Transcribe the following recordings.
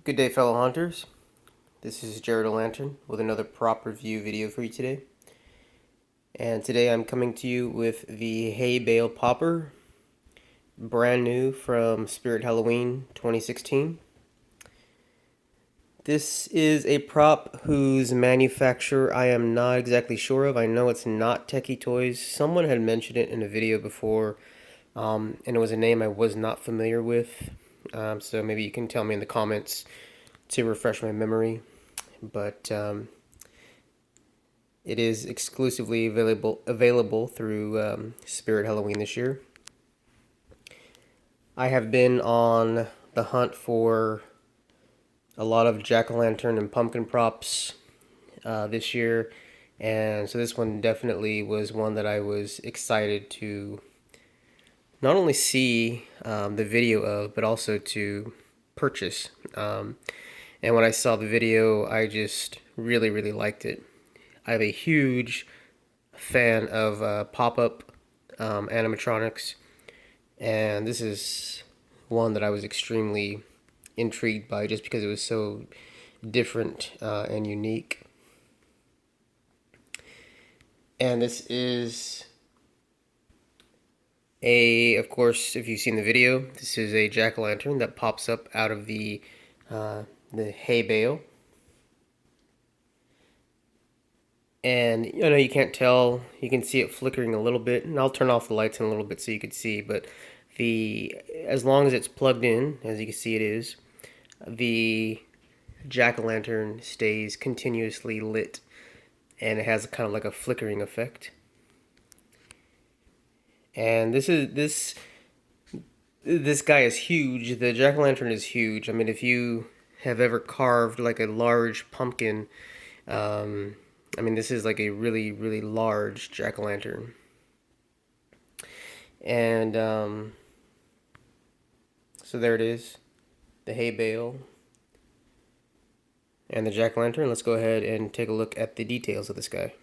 Good day, fellow hunters. This is Jared O'Lantern with another prop review video for you today. And today I'm coming to you with the Hay Bale Popper, brand new from Spirit Halloween 2016. This is a prop whose manufacturer I am not exactly sure of. I know it's not Techie Toys. Someone had mentioned it in a video before, and it was a name I was not familiar with. So maybe you can tell me in the comments to refresh my memory. But it is exclusively available through Spirit Halloween this year. I have been on the hunt for a lot of jack-o'-lantern and pumpkin props this year, and so this one definitely was one that I was excited to not only see the video of, but also to purchase. And when I saw the video, I just really liked it. I'm a huge fan of pop-up animatronics, and this is one that I was extremely intrigued by just because it was so different and unique. And this is of course, if you've seen the video, this is a jack-o'-lantern that pops up out of the hay bale. And you know, you can't tell, you can see it flickering a little bit, and I'll turn off the lights in a little bit so you can see, but as long as it's plugged in, as you can see it is, the jack-o'-lantern stays continuously lit, and it has kind of like a flickering effect. And this guy is huge. The jack-o'-lantern is huge. I mean, if you have ever carved like a large pumpkin, I mean, this is like a really large jack-o'-lantern. And so there it is, the hay bale and the jack-o'-lantern. Let's go ahead and take a look at the details of this guy.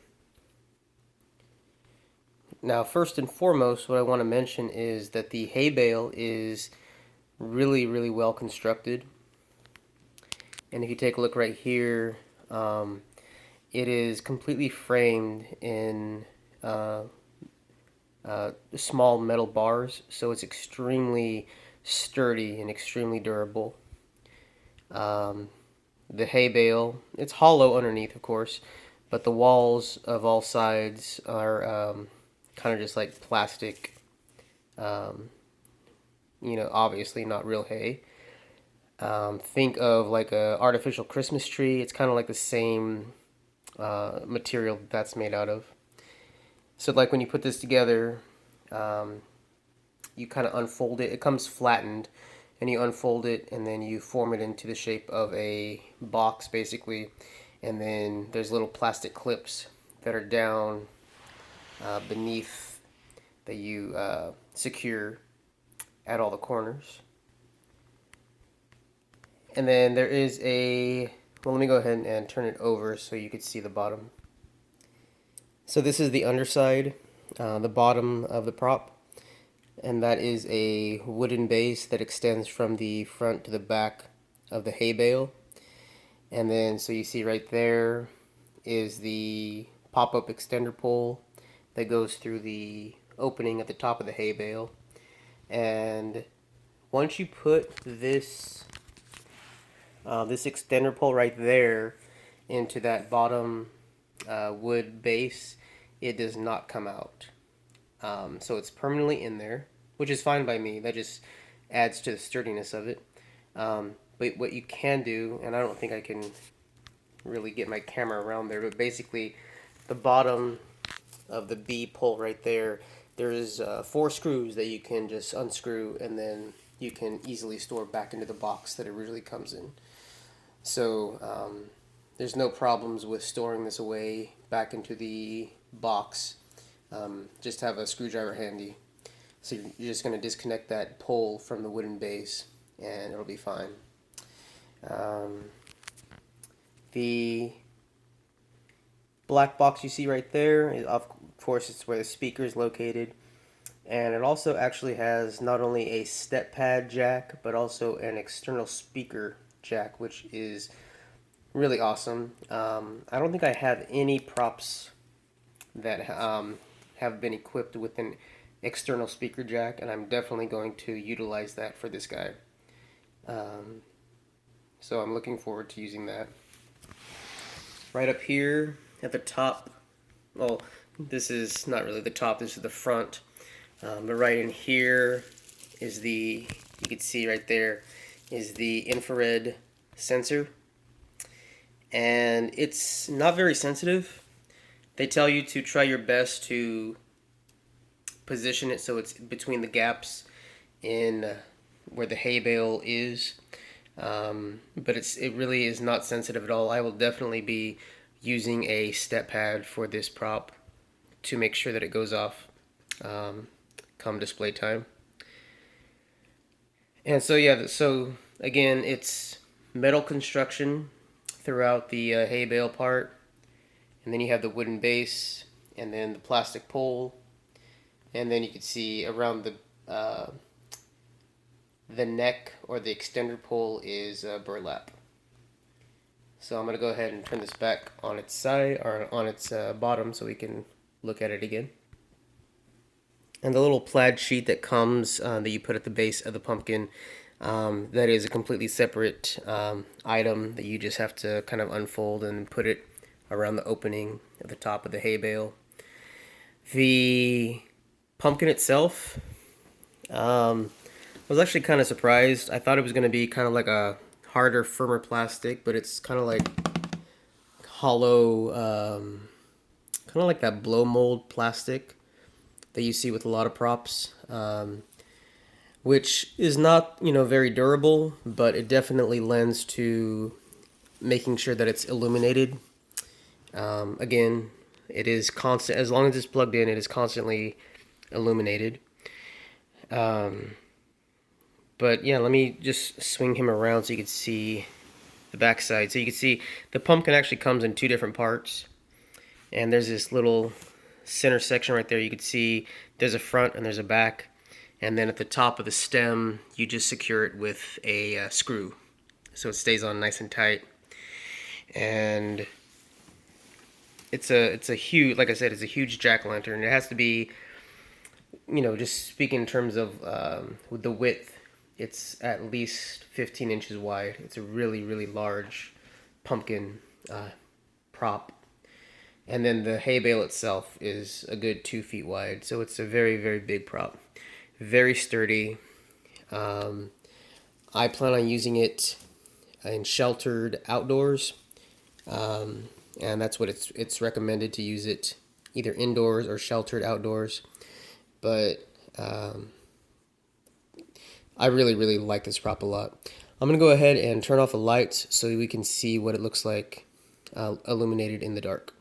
Now, first and foremost, what I want to mention is that the hay bale is really well constructed. And if you take a look right here, it is completely framed in small metal bars, so it's extremely sturdy and extremely durable. The hay bale, it's hollow underneath, of course, but the walls of all sides are kind of just like plastic, you know, obviously not real hay. Think of like a artificial Christmas tree. It's kind of like the same material that's made out of. So like when you put this together, you kind of unfold it. It comes flattened, and you unfold it, and then you form it into the shape of a box, basically. And then there's little plastic clips that are down beneath that you secure at all the corners. And then there is well, let me go ahead and turn it over so you could see the bottom. So this is the underside, the bottom of the prop, and that is a wooden base that extends from the front to the back of the hay bale. And then, so you see right there is the pop-up extender pole that goes through the opening at the top of the hay bale. And once you put this extender pole right there into that bottom wood base, it does not come out. So it's permanently in there, which is fine by me. That just adds to the sturdiness of it. But what you can do, and I don't think I can really get my camera around there, but basically the bottom of the B pole right there, there's 4 screws that you can just unscrew, and then you can easily store back into the box that it originally comes in. So there's no problems with storing this away back into the box. Just have a screwdriver handy. So you're just going to disconnect that pole from the wooden base, and it'll be fine. The black box you see right there is, of course, it's where the speaker is located. And it also actually has not only a step pad jack, but also an external speaker jack, which is really awesome. I don't think I have any props that have been equipped with an external speaker jack, and I'm definitely going to utilize that for this guy. Um, so I'm looking forward to using that. Right up here at the top, well, this is not really the top, this is the front. But right in here is you can see right there, is the infrared sensor. And it's not very sensitive. They tell you to try your best to position it so it's between the gaps in where the hay bale is. But it really is not sensitive at all. I will definitely be using a step pad for this prop to make sure that it goes off come display time. And so yeah, so again, it's metal construction throughout the hay bale part, and then you have the wooden base, and then the plastic pole, and then you can see around the neck or the extender pole is burlap. So I'm going to go ahead and turn this back on its side or on its bottom so we can look at it again. And the little plaid sheet that comes that you put at the base of the pumpkin, that is a completely separate item that you just have to kind of unfold and put it around the opening at the top of the hay bale. The pumpkin itself, I was actually kind of surprised. I thought it was going to be kind of like a harder, firmer plastic, but it's kind of like hollow, kind of like that blow mold plastic that you see with a lot of props, which is not, very durable, but it definitely lends to making sure that it's illuminated. Again, it is constant, as long as it's plugged in, it is constantly illuminated. But yeah, let me just swing him around so you can see the backside. So you can see the pumpkin actually comes in two different parts, and there's this little center section right there. You can see there's a front and there's a back, and then at the top of the stem you just secure it with a screw so it stays on nice and tight. And it's a huge, like I said, it's a huge jack-o'-lantern. It has to be, just speaking in terms of with the width, it's at least 15 inches wide. It's a really, really large pumpkin prop. And then the hay bale itself is a good 2 feet wide. So it's a very, very big prop. Very sturdy. I plan on using it in sheltered outdoors. And that's what it's recommended to use it either indoors or sheltered outdoors. But I really, really like this prop a lot. I'm going to go ahead and turn off the lights so we can see what it looks like illuminated in the dark.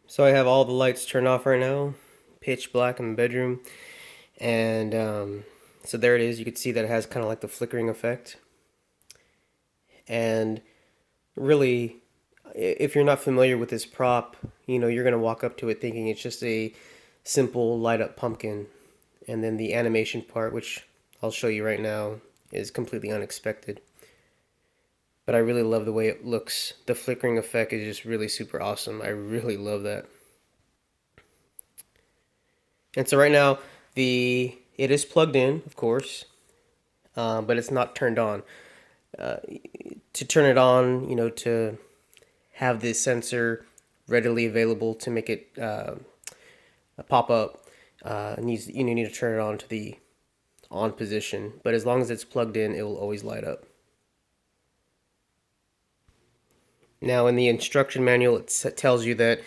So I have all the lights turned off right now, pitch black in the bedroom. And so there it is. You can see that it has kind of like the flickering effect. And really, if you're not familiar with this prop, you're going to walk up to it thinking it's just a simple light up pumpkin. And then the animation part, which I'll show you right now, is completely unexpected. But I really love the way it looks. The flickering effect is just really super awesome. I really love that. And so right now, it is plugged in, of course, but it's not turned on. To turn it on, to have this sensor readily available to make it pop up, you need to turn it on to the on position. But as long as it's plugged in, it will always light up. Now in the instruction manual, it tells you that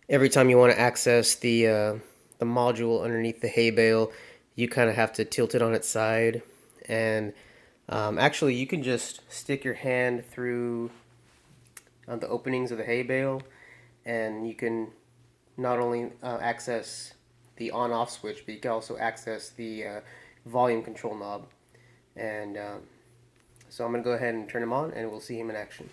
every time you want to access the module underneath the hay bale, you kind of have to tilt it on its side. And actually, you can just stick your hand through the openings of the hay bale, and you can not only access the on-off switch, but you can also access the volume control knob. And so I'm going to go ahead and turn him on, and we'll see him in action.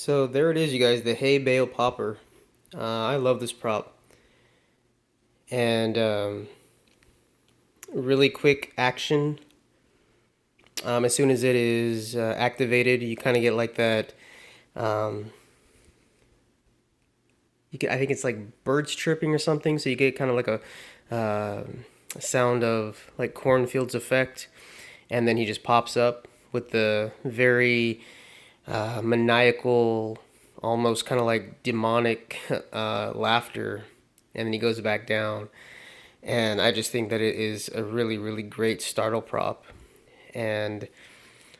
So there it is, you guys, the Hay Bale Popper. I love this prop. And really quick action. As soon as it is activated, you kind of get like that. Um, I think it's like birds chirping or something. So you get kind of like a sound of like cornfields effect, and then he just pops up with the very maniacal, almost kind of like demonic laughter, and then he goes back down. And I just think that it is a really, really great startle prop. And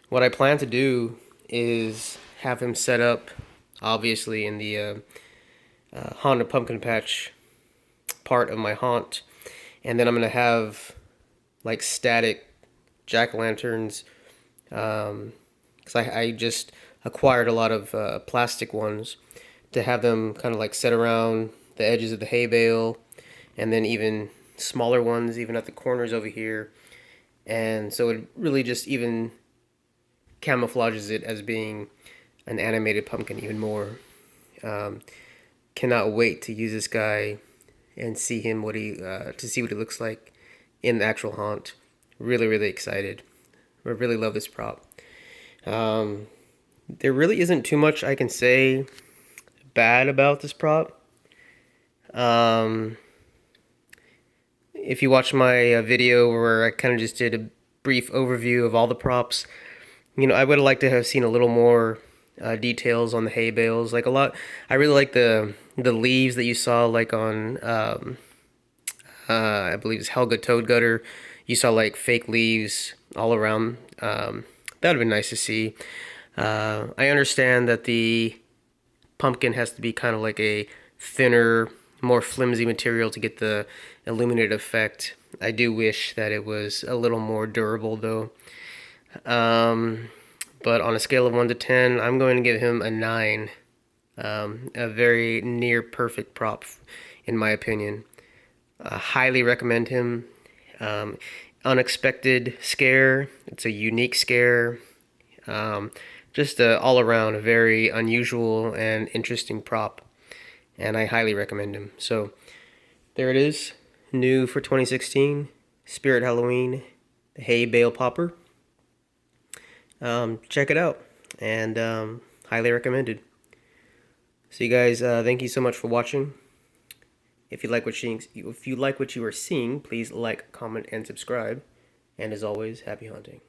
what I plan to do is have him set up, obviously, in the Haunted Pumpkin Patch part of my haunt. And then I'm going to have like static jack-o'-lanterns, because I just acquired a lot of plastic ones to have them kind of like set around the edges of the hay bale, and then even smaller ones even at the corners over here. And so it really just even camouflages it as being an animated pumpkin even more. Um, Cannot wait to use this guy and see him to see what he looks like in the actual haunt. Really, really excited. I really love this prop. Um, there really isn't too much I can say bad about this prop. If you watch my video where I kind of just did a brief overview of all the props, I would have liked to have seen a little more details on the hay bales. Like a lot, I really like the leaves that you saw, like on I believe it's Helga Toadgutter. You saw like fake leaves all around. That would have been nice to see. I understand that the pumpkin has to be kind of like a thinner, more flimsy material to get the illuminated effect. I do wish that it was a little more durable though. But on a scale of 1 to 10, I'm going to give him a 9. A very near perfect prop, in my opinion. Highly recommend him. Unexpected scare. It's a unique scare. Just all around a very unusual and interesting prop. And I highly recommend him. So there it is. New for 2016. Spirit Halloween. The Hay Bale Popper. Check it out. And highly recommended. So you guys, thank you so much for watching. If you like what you are seeing, please like, comment, and subscribe. And as always, happy hunting.